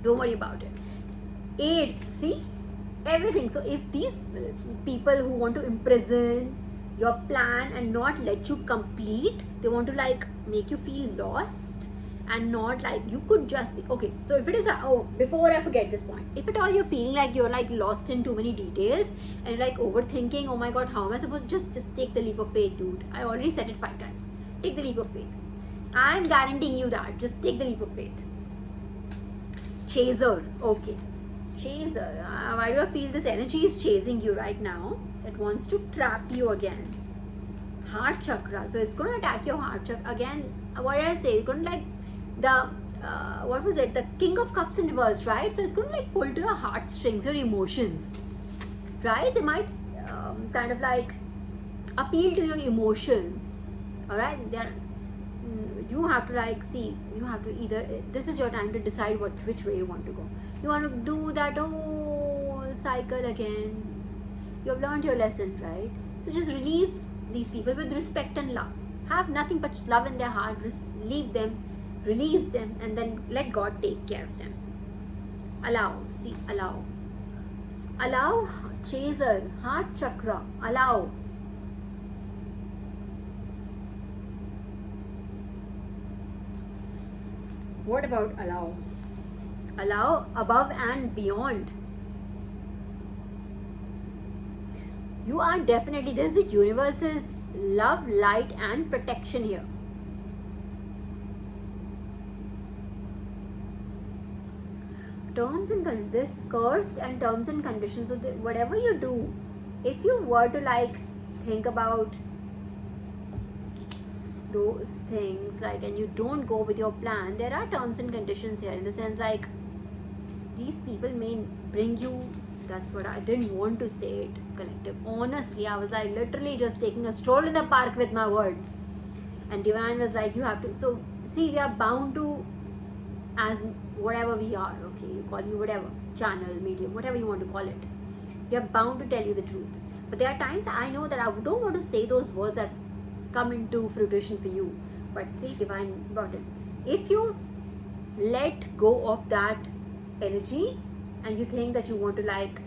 Don't worry about it. Aid, see? Everything. So if these people who want to imprison your plan and not let you complete, they want to make you feel lost, and not you could just be okay. So if it is before I forget this point, if at all you're feeling you're lost in too many details and overthinking, oh my god, how am I supposed to just take the leap of faith, dude? I already said it 5 times. Take the leap of faith. I'm guaranteeing you that. Just take the leap of faith. Chaser. Okay. Chaser. Why do I feel this energy is chasing you right now? It wants to trap you again. Heart chakra. So it's going to attack your heart chakra again. What did I say? It's going to what was it? The King of Cups in reverse, right? So it's going to pull to your heartstrings, your emotions, right? They might kind of appeal to your emotions. All right, you have to see. You have to either. This is your time to decide which way you want to go. You want to do that whole cycle again. You have learned your lesson, right? So just release these people with respect and love. Have nothing but love in their heart. Leave them, release them, and then let God take care of them. Allow. Allow. Chaser, heart chakra. Allow. What about allow? Allow above and beyond. You are definitely, there's the universe's love, light, and protection here. Terms and this cursed and terms and conditions. So whatever you do, if you were to like think about those things, like, and you don't go with your plan, there are terms and conditions here, in the sense like these people may bring you. That's what I didn't want to say it, collective. Honestly, I was like literally just taking a stroll in the park with my words, and Divine was like, you have to. So see, we are bound to, as whatever we are, okay, you call me whatever, channel, medium, whatever you want to call it, we are bound to tell you the truth. But there are times I know that I don't want to say those words that come into fruition for you, but see, Divine brought it. If you let go of that energy and you think that you want to like,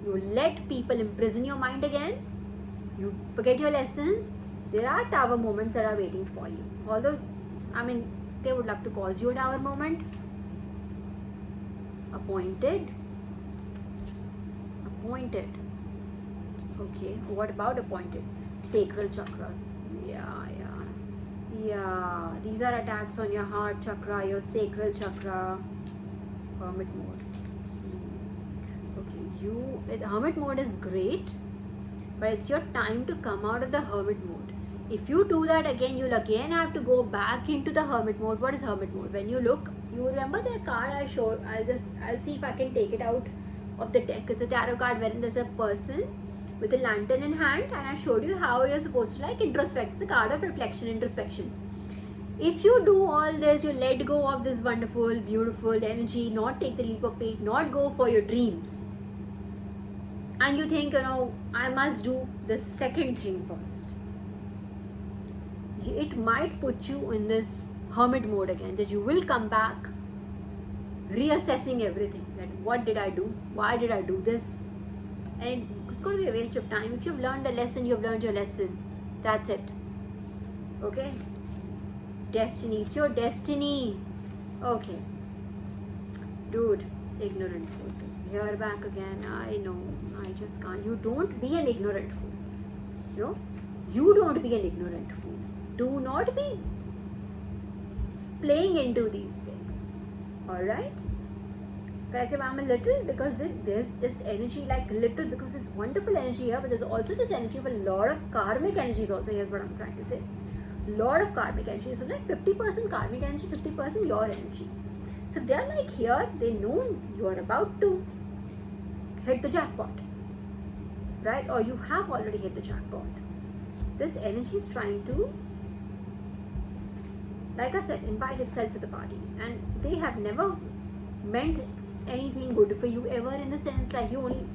you let people imprison your mind again, you forget your lessons, there are tower moments that are waiting for you. Although, I mean, they would love to cause you a tower moment. Appointed. Okay, what about appointed? Sacral chakra. Yeah, these are attacks on your heart chakra, your sacral chakra. Hermit mode. Okay, hermit mode is great, but it's your time to come out of the hermit mode. If you do that again, you'll again have to go back into the hermit mode. What is hermit mode? When you look, you remember the card I showed. I'll see if I can take it out of the deck. It's a tarot card wherein there's a person with a lantern in hand, and I showed you how you're supposed to like introspect. It's a card of reflection, introspection. If you do all this, you let go of this wonderful, beautiful energy, not take the leap of faith, not go for your dreams, and you think, I must do the second thing first, it might put you in this hermit mode again, that you will come back reassessing everything, that what did I do, why did I do this, and it's going to be a waste of time. If you've learned the lesson, you've learned your lesson. That's it. Okay? Destiny. It's your destiny. Okay. Dude, ignorant fools. Here back again. I know. I just can't. You don't be an ignorant fool. You don't be an ignorant fool. Do not be playing into these things. Alright? Collective, I'm a little, because there's this energy, like little, because there's wonderful energy here, but there's also this energy of a lot of karmic energies also. Here's what I'm trying to say. Lot of karmic energy. It was like 50% karmic energy, 50% your energy. So if they're like here, they know you are about to hit the jackpot, right? Or you have already hit the jackpot. This energy is trying to, like I said, invite itself to the party, and they have never meant anything good for you ever, in the sense like you only,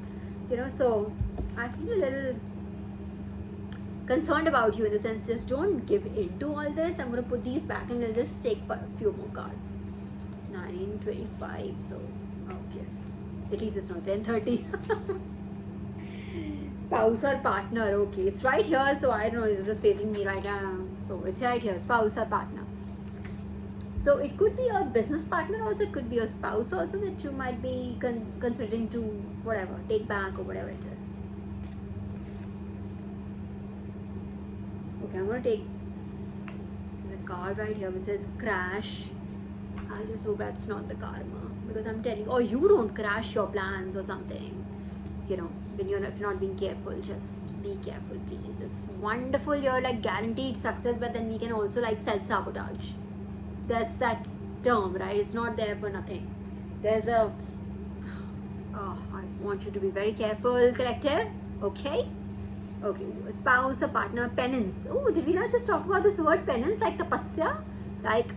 so I feel a little concerned about you, in the sense, just don't give in to all this. I'm going to put these back and I'll just take a few more cards. 9:25, so okay, at least it's not 10:30. Spouse or partner. Okay, it's right here, so I don't know, it's just facing me right now, so it's right here, spouse or partner. So it could be a business partner also, it could be a spouse also, that you might be considering to whatever, take back or whatever it is. Okay, I'm going to take the card right here which says crash. I just hope that's not the karma, because I'm telling you, or you don't crash your plans or something. When if you're not being careful, just be careful, please. It's wonderful, you're like guaranteed success, but then we can also like self-sabotage. That's that term, right? It's not there for nothing. There's I want you to be very careful, collective. Okay, spouse or partner. Penance. Oh, did we not just talk about this word penance, like tapasya, like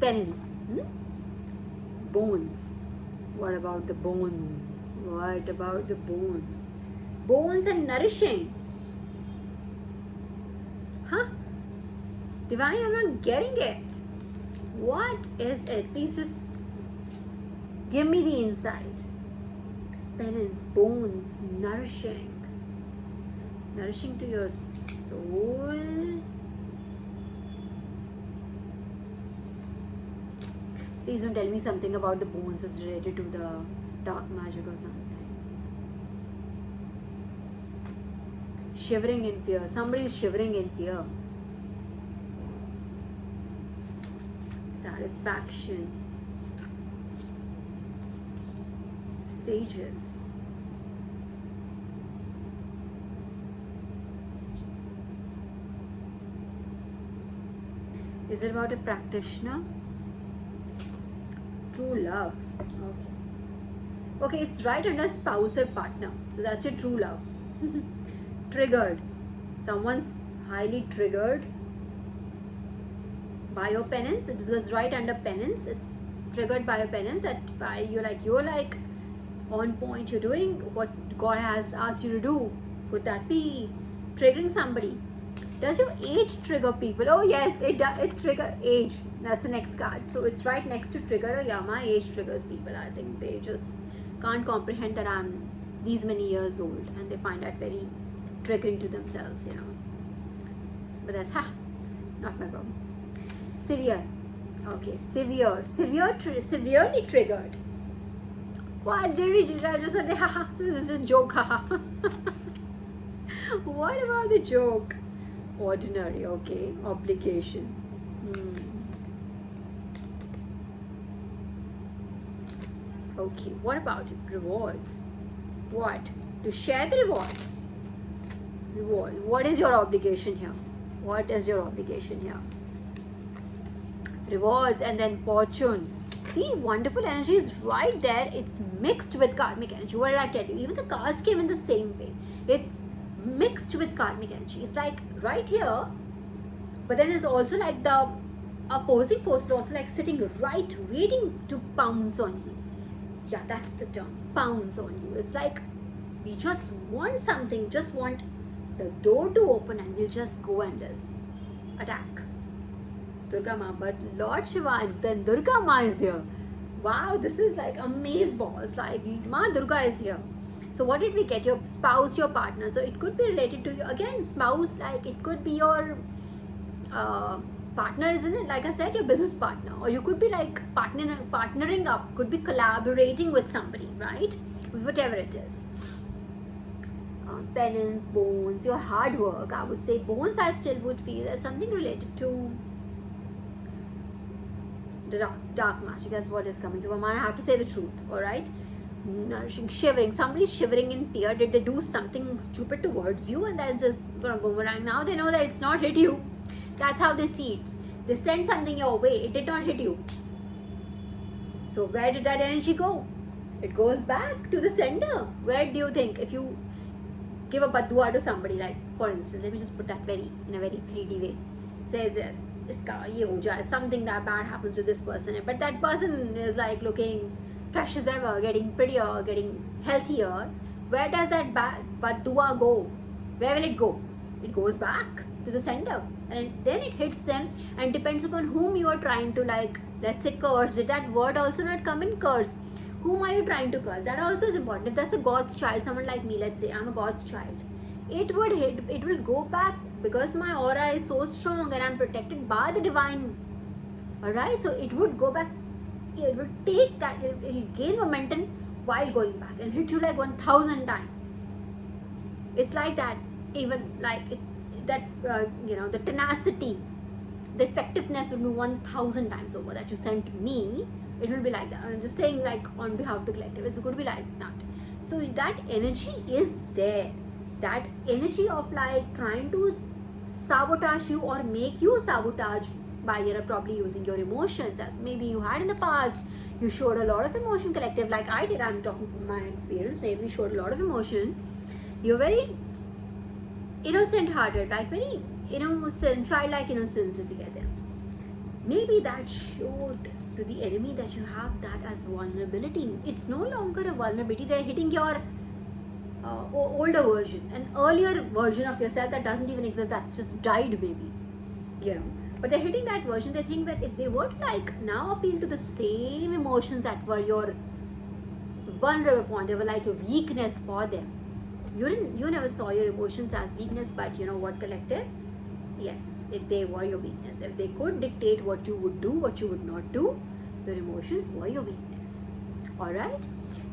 penance? Bones. What about the bones? Bones and nourishing. Divine, I'm not getting it. What is it? Please just give me the insight. Penance, bones, nourishing to your soul. Please don't tell me something about the bones is related to the dark magic or something. Shivering in fear. Somebody is shivering in fear. Satisfaction. Sages. Is it about a practitioner? True love. Okay. Okay, it's right under spouse or partner. So that's your true love. Triggered. Someone's highly triggered by your penance. It goes right under penance. It's triggered by your penance. That why you're like on point. You're doing what God has asked you to do. Could that be triggering somebody? Does your age trigger people? Oh yes, it trigger age. That's the next card. So it's right next to trigger. Oh yeah, my age triggers people. I think they just can't comprehend that I'm these many years old, and they find that very triggering to themselves, you know. But that's not my problem. Severe. Okay, severely triggered. What did I just say? This is a joke. What about the joke? Ordinary. Okay, obligation. Okay, what about it? Rewards. What? To share the rewards. Reward. What is your obligation here? What is your obligation here? Rewards and then fortune. See, wonderful energy is right there. It's mixed with karmic energy. What did I tell you? Even the cards came in the same way. It's mixed with karmic energy. It's like right here, but then it's also like the opposing force is also like sitting right, waiting to pounce on you. Yeah, that's the term. Pounce on you. It's like we just want something, just want the door to open, and we'll just go and just attack. Durga Ma, but Lord Shiva and then Durga Ma is here. Wow, this is like amaze balls. Like Ma Durga is here. So what did we get? Your spouse, your partner. So it could be related to you again. Spouse, like it could be your partner, isn't it? Like I said, your business partner, or you could be like partnering up. Could be collaborating with somebody, right? Whatever it is. Penance, bones, your hard work. I would say bones. I still would feel there's something related to the dark magic. That's what is coming to my mind. I have to say the truth. All right. Nourishing, shivering. Somebody's shivering in fear. Did they do something stupid towards you, and that's just gonna boomerang? Now they know that it's not hit you. That's how they see it. They send something your way. It did not hit you. So where did that energy go? It goes back to the sender. Where do you think? If you give a badua to somebody, like for instance, let me just put that in a very 3D way. Says iska ye ho jaye, something that bad happens to this person, but that person is like looking fresh as ever, getting prettier, getting healthier. Where does that bad badua go? Where will it go? It goes back to the sender, and then it hits them, and depends upon whom you are trying to, like, let's say curse. Did that word also not come in curse? Whom are you trying to curse? That also is important. If that's a God's child, someone like me, let's say I'm a God's child, it will go back, because my aura is so strong and I'm protected by the divine. Alright, so it would go back, it will take that, it will gain momentum while going back and hit you like 1,000 times. It's like that, even like the tenacity, the effectiveness will be 1,000 times over that you sent me. It will be like that. I'm just saying, like, on behalf of the collective, it's going to be like that. So that energy is there. That energy of like trying to sabotage you or make you sabotage by probably using your emotions, as maybe you had in the past. You showed a lot of emotion, collective, like I did. I'm talking from my experience. Maybe you showed a lot of emotion. You're very innocent hearted, like very innocent, childlike innocence is there. Maybe that showed to the enemy that you have that as vulnerability. It's no longer a vulnerability. They're hitting your older version, an earlier version of yourself that doesn't even exist, that's just died maybe, but they're hitting that version. They think that if they were to like now appeal to the same emotions that were your vulnerable point, they were like a weakness for them. You never saw your emotions as weakness, but you know what, collective? Yes, if they were your weakness, if they could dictate what you would do, what you would not do, Your emotions were your weakness. All right.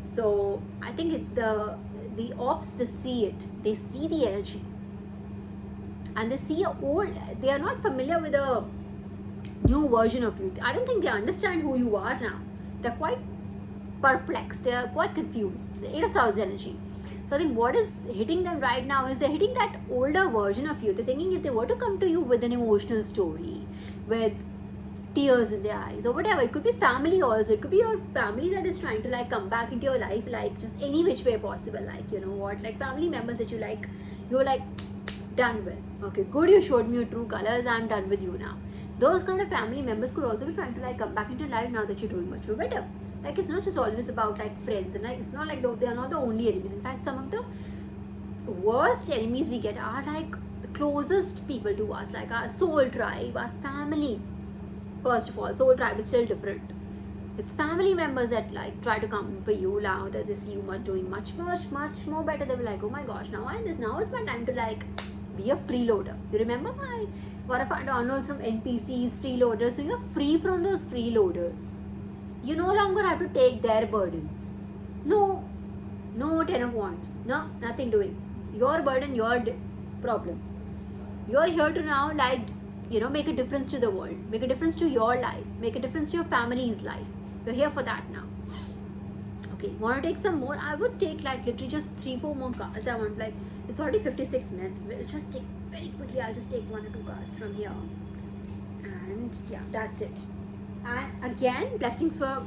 So I think the ops, they see it. They see the energy, and they see they are not familiar with a new version of you. I don't think they understand who you are now. They're quite perplexed. They are quite confused. The Eight of Swords energy. So I think what is hitting them right now is they're hitting that older version of you. They're thinking if they were to come to you with an emotional story, with tears in their eyes or whatever, it could be family also. It could be your family that is trying to like come back into your life, like just any which way possible. Like, you know what, like family members that you're like done with. Okay, good, you showed me your true colors. I'm done with you now. Those kind of family members could also be trying to like come back into life now that you're doing much more better. Like, it's not just always about like friends, and like it's not like they are not the only enemies. In fact, some of the worst enemies we get are like the closest people to us, like our soul tribe, our family. First of all, soul tribe is still different. It's family members that like try to come for you now that they see you doing much more better. They'll be like, oh my gosh, now is my time to like be a freeloader. You remember one of our downloads from NPCs, freeloaders? So you're free from those freeloaders. You no longer have to take their burdens. No Ten of Wands. No, nothing doing. Your burden, your problem. You're here to now like, you know, make a difference to the world, make a difference to your life, make a difference to your family's life. You're here for that now. Okay, want to take some more? I would take like literally just 3-4 more cards. I want like, it's already 56 minutes. We'll just take very quickly. I'll just take 1 or 2 cards from here. And yeah, that's it. And again, blessings are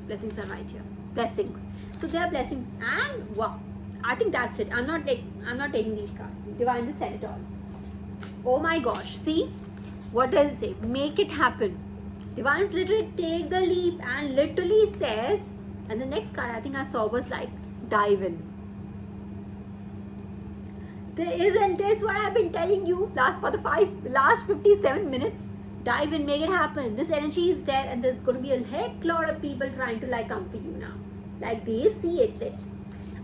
right here. Blessings. So there are blessings. And wow, I think that's it. I'm not taking these cards. Divine just said it all. Oh my gosh, see? What does it say? Make it happen. Divines literally take the leap and literally says, and the next card I think I saw was like, dive in. Isn't this what I've been telling you for the last 57 minutes? Dive in, make it happen. This energy is there, and there's going to be a heck lot of people trying to like come for you now. Like, they see it.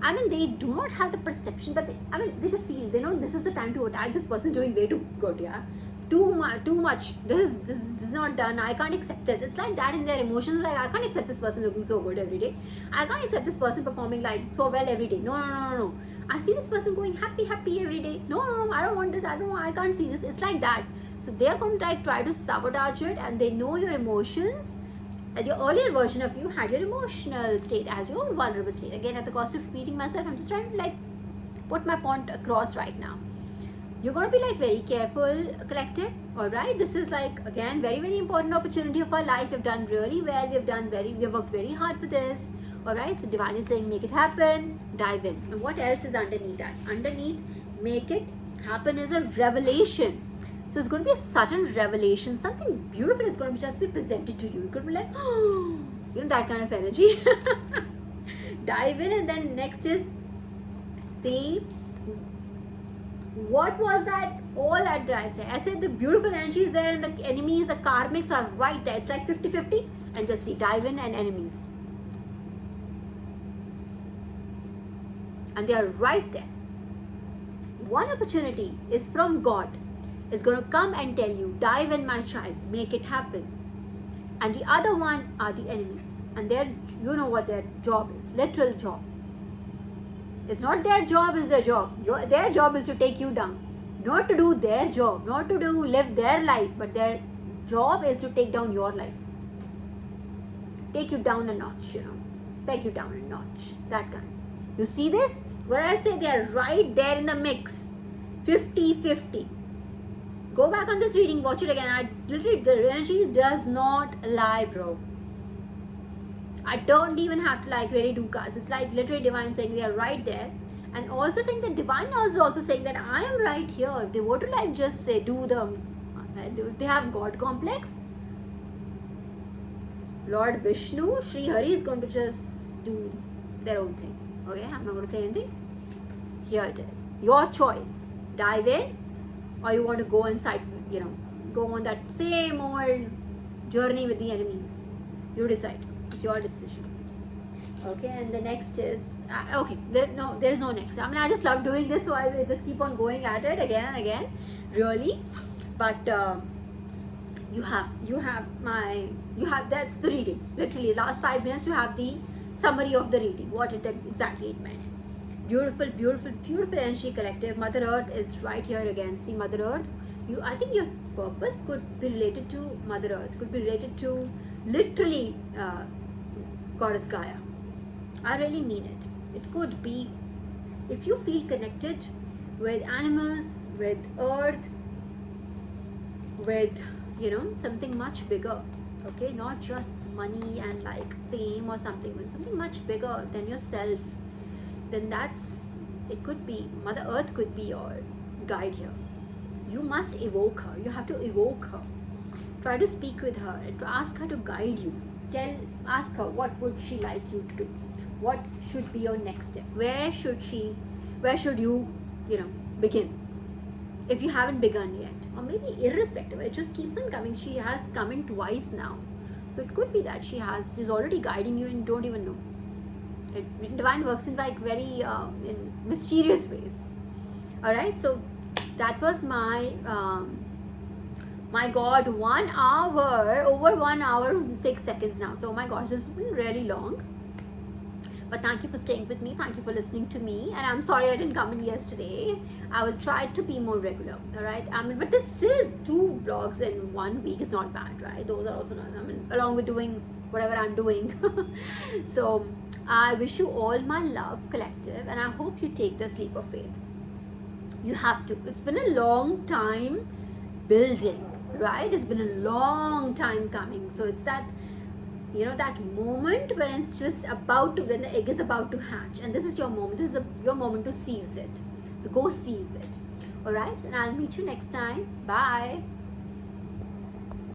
I mean, they do not have the perception, but they just feel, they know this is the time to attack. This person doing way too good, yeah. Too much. This is not done. I can't accept this. It's like that in their emotions. Like, I can't accept this person looking so good every day. I can't accept this person performing like so well every day. No. I see this person going happy every day. No. I don't want this. I can't see this. It's like that. So they are going to like try to sabotage it, and they know your emotions. The earlier version of you had your emotional state as your vulnerable state. Again, at the cost of repeating myself, I'm just trying to like put my point across right now. You're going to be like very careful, collective. All right, this is like, again, very important opportunity of our life. We've done really well. We've worked very hard for this. All right, so Divine is saying make it happen, dive in. And what else is underneath that? Underneath make it happen is a revelation. So it's going to be a sudden revelation. Something beautiful is going to just be presented to you. It could be like, oh, you know, that kind of energy. Dive in, and then next is, see, what was that? All that did I say? I said the beautiful energy is there, and the enemies, the karmics are right there. It's like 50-50. And just see, dive in and enemies. And they are right there. One opportunity is from God. Is going to come and tell you, dive in, my child, make it happen. And the other one are the enemies, and you know what their job is, literal job. It's not their job, is their job. Their job is to take you down, not to do their job, not to live their life, but their job is to take down your life, take you down a notch, you know, take you down a notch, that kinds. You see this? Where I say they are right there in the mix, 50-50. Go back on this reading, watch it again. The energy does not lie, bro. I don't even have to like really do cards. It's like literally Divine saying they are right there. And also saying that Divine is also saying that I am right here. If they were to like just say, they have God complex. Lord Vishnu, Sri Hari is going to just do their own thing. Okay, I'm not going to say anything. Here it is. Your choice. Dive in. Or you want to go inside, you know, go on that same old journey with the enemies. You decide. It's your decision. Okay, and the next is, okay, there's no next. I mean, I just love doing this, so I will just keep on going at it again and again, really. But you have my You have, that's the reading. Literally, last 5 minutes you have the summary of the reading, what it exactly it meant. Beautiful, beautiful, beautiful energy, collective. Mother Earth is right here again. See, Mother Earth. I think your purpose could be related to Mother Earth. Could be related to literally Goddess Gaia. I really mean it. It could be, if you feel connected with animals, with Earth, with something much bigger. Okay, not just money and like fame or something much bigger than yourself, then it could be Mother Earth could be your guide here. You must evoke her. You have to evoke her. Try to speak with her and to ask her to guide you. Ask her what would she like you to do. What should be your next step? Where should you begin? If you haven't begun yet, or maybe irrespective, it just keeps on coming. She has come in twice now, so it could be that she's already guiding you and you don't even know. Divine works in like very in mysterious ways. All right, so that was my my God, 1 hour, over 1 hour and 6 seconds now. So oh my gosh, this has been really long. But thank you for staying with me. Thank you for listening to me. And I'm sorry I didn't come in yesterday. I will try to be more regular. All right. But it's still 2 vlogs in 1 week is not bad, right? Those are also not, along with doing whatever I'm doing. So I wish you all my love, collective, and I hope you take the leap of faith. You have to. It's been a long time building, right? It's been a long time coming. So it's that that moment when it's just when the egg is about to hatch, and this is your moment. This is your moment to seize it. So go seize it. All right, and I'll meet you next time. Bye.